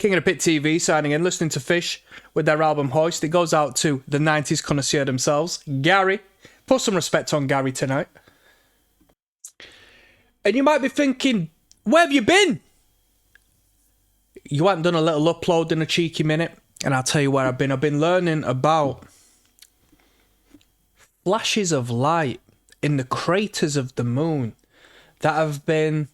King of the Pit TV signing in, listening to Phish with their album Hoist. It goes out to the 90s connoisseur themselves, Gary. Put some respect on Gary tonight. And you might be thinking, where have you been? You haven't done a little upload in a cheeky minute, and I'll tell you where I've been. I've been learning about flashes of light in the craters of the moon that have been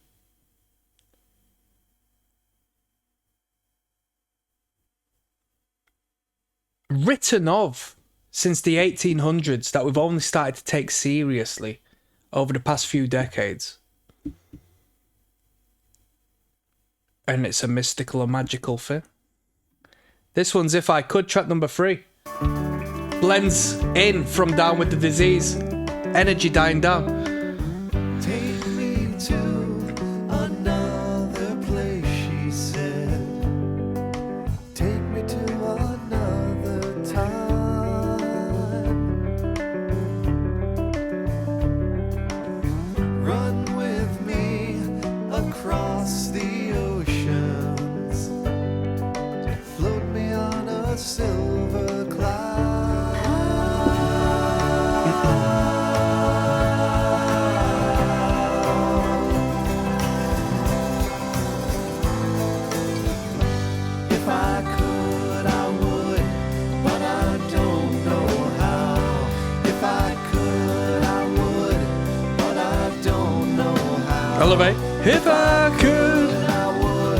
written of since the 1800s, that we've only started to take seriously over the past few decades. And it's a mystical or magical thing. This one's If I Could, track number 3. Blends in from Down with the Disease. Energy dying down. Take me to another place, she said. Take me to another time. Run with me across the oceans. Float me on a silver cloud. If I could, I would, but I don't know how. If I could, I would, but I don't know how. Elevate. If I could. I would,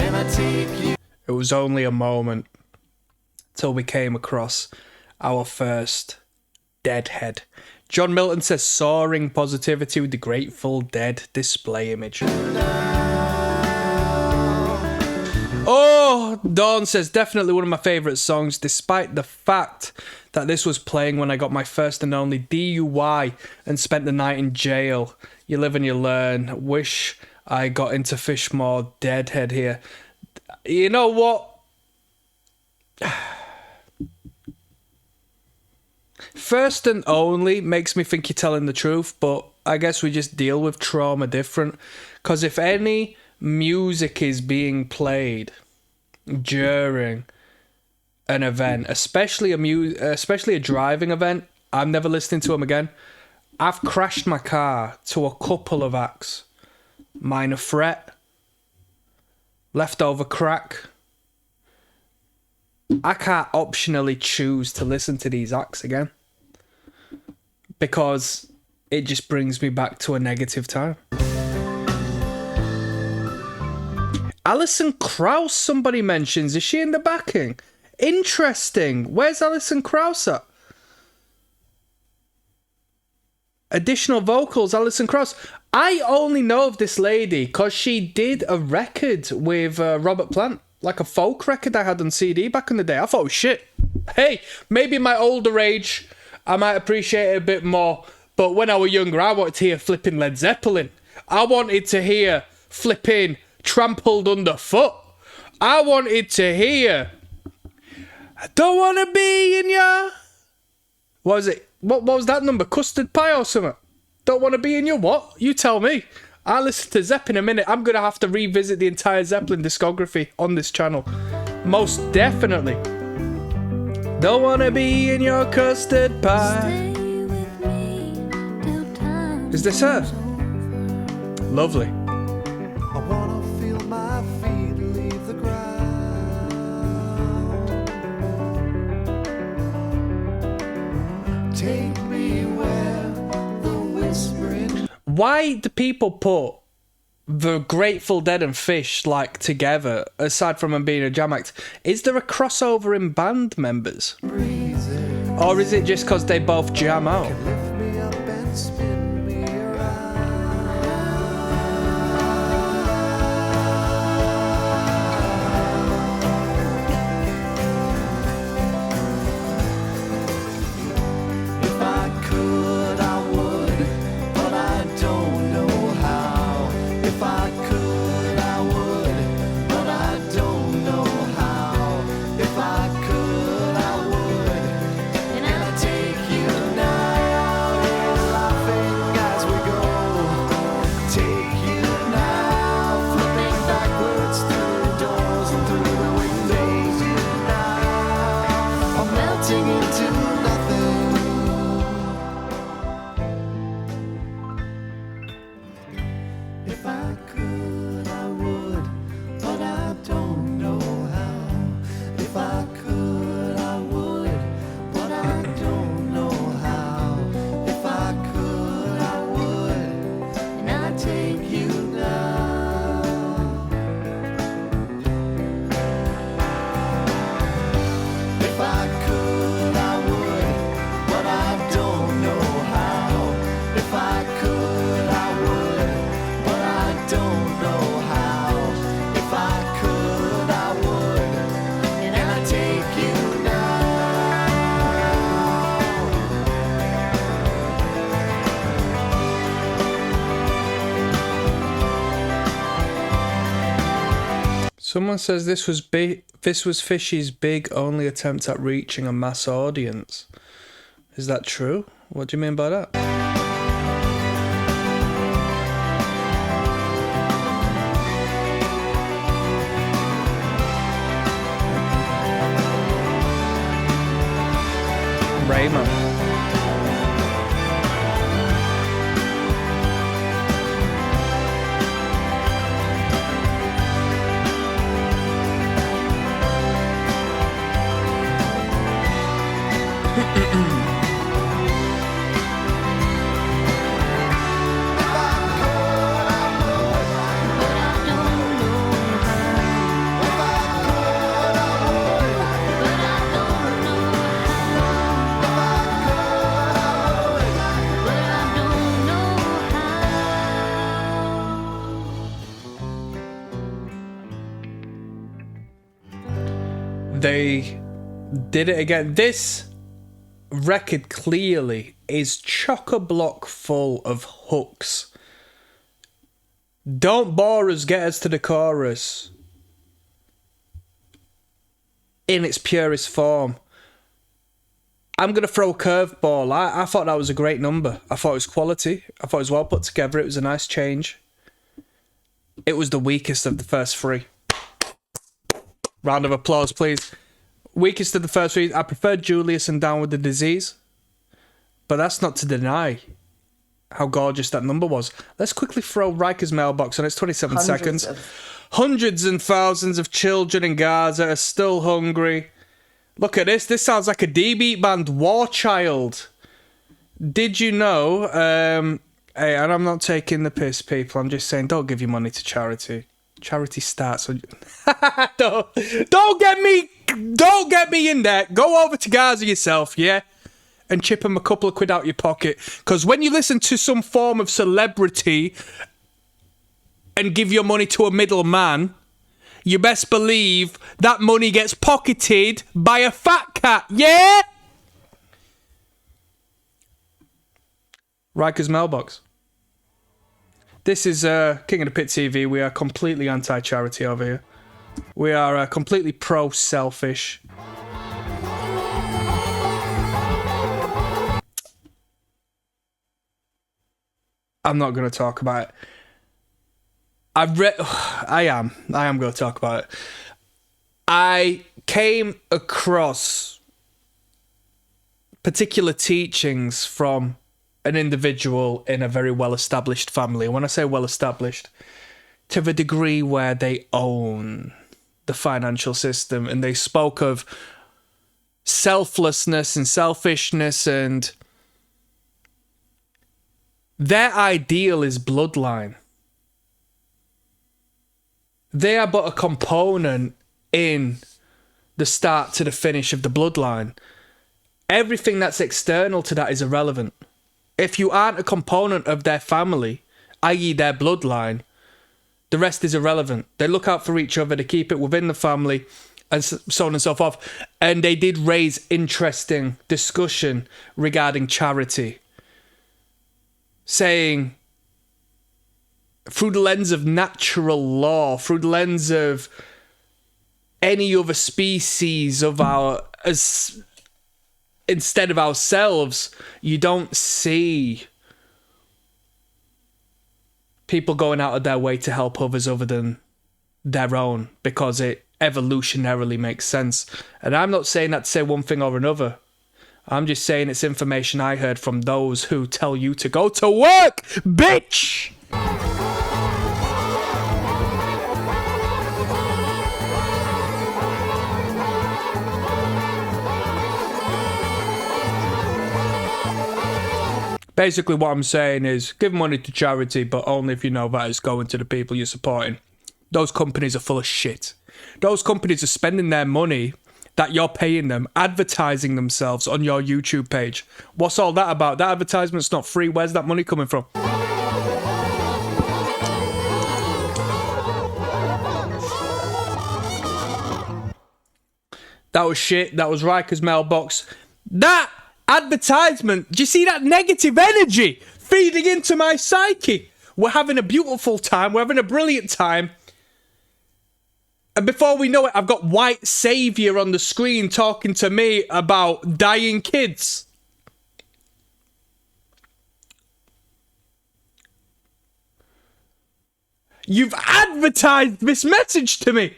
and I take you. It was only a moment till we came across our first deadhead. John Milton says soaring positivity with the Grateful Dead display image. Oh, Dawn says definitely one of my favourite songs, despite the fact that this was playing when I got my first and only DUI and spent the night in jail. You live and you learn. Wish I got into Phish more. Deadhead here. You know what? First and only makes me think you're telling the truth, but I guess we just deal with trauma different. Because if any music is being played during an event, especially a driving event, I'm never listening to them again. I've crashed my car to a couple of acts. Minor Threat, Leftover Crack. I can't optionally choose to listen to these acts again because it just brings me back to a negative time. Alison Krauss, somebody mentions. Is she in the backing? Interesting. Where's Alison Krauss at? Additional vocals, Alison Krauss. I only know of this lady because she did a record with Robert Plant. Like a folk record I had on CD back in the day. I thought, shit. Hey, maybe in my older age, I might appreciate it a bit more. But when I was younger, I wanted to hear flipping Led Zeppelin. I wanted to hear flipping Trampled Underfoot. I wanted to hear I don't want to be in your... What was it? What was that number? Custard Pie or something? Don't want to be in your what? You tell me. I'll listen to Zepp in a minute. I'm going to have to revisit the entire Zeppelin discography on this channel. Most definitely. Don't want to be in your custard pie. Is this her? Lovely. I wanna feel my feet leave the ground. Take me where the whispering. Why do people put the Grateful Dead and Phish like together, aside from them being a jam act? Is there a crossover in band members? Or is it just because they both jam out? Lift me up and spin me around. If I could, I would, but I don't know how. If I could, I would, but I don't know how. If I could, I would, and I'd take you now. singing to nothing. If I could, I would, but I don't know how. If I could, I would, but I don't know how. If I could, I would, and I'd take you now. If I could, I would, but I don't know how. If I could, I would, but I don't know how. If I could, I would, and I'd take you now. Someone says this was Phish's big only attempt at reaching a mass audience. Is that true? What do you mean by that? Rayman. They did it again. This record clearly is chock-a-block full of hooks. Don't bore us, get us to the chorus. In its purest form. I'm going to throw a curveball. I thought that was a great number. I thought it was quality. I thought it was well put together. It was a nice change. It was the weakest of the first three. Round of applause, please. Weakest of the first three. I preferred Julius and Down with the Disease. But that's not to deny how gorgeous that number was. Let's quickly throw Riker's Mailbox on. It's 27 seconds. Hundreds and thousands of children in Gaza are still hungry. Look at this. This sounds like a D-Beat band. War Child. Did you know... hey, and I'm not taking the piss, people. I'm just saying, don't give your money to charity. Charity starts on... don't get me in there. Go over to Gaza yourself, yeah? And chip them a couple of quid out your pocket. Because when you listen to some form of celebrity and give your money to a middleman, you best believe that money gets pocketed by a fat cat, yeah? Riker's Mailbox. This is King of the Pit TV. We are completely anti-charity over here. We are completely pro-selfish. I'm not going to talk about it. I am going to talk about it. I came across particular teachings from an individual in a very well-established family. When I say well-established, to the degree where they own the financial system, and they spoke of selflessness and selfishness, and their ideal is bloodline. They are but a component in the start to the finish of the bloodline. Everything that's external to that is irrelevant. If you aren't a component of their family, i.e. their bloodline, the rest is irrelevant. They look out for each other, they keep it within the family, and so on and so forth. And they did raise interesting discussion regarding charity, saying, through the lens of natural law, through the lens of any other species of instead of ourselves, you don't see people going out of their way to help others other than their own, because it evolutionarily makes sense. And I'm not saying that to say one thing or another. I'm just saying it's information I heard from those who tell you to go to work, bitch! Basically what I'm saying is give money to charity, but only if you know that it's going to the people you're supporting. Those companies are full of shit. Those companies are spending their money that you're paying them, advertising themselves on your YouTube page. What's all that about? That advertisement's not free. Where's that money coming from? That was shit. That was Riker's Mailbox. That advertisement, do you see that negative energy feeding into my psyche? We're having a beautiful time. We're having a brilliant time. And before we know it, I've got white saviour on the screen talking to me about dying kids. You've advertised this message to me.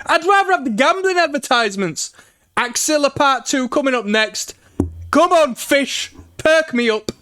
I'd rather have the gambling advertisements. Axilla Part 2 coming up next. Come on, Phish. Perk me up.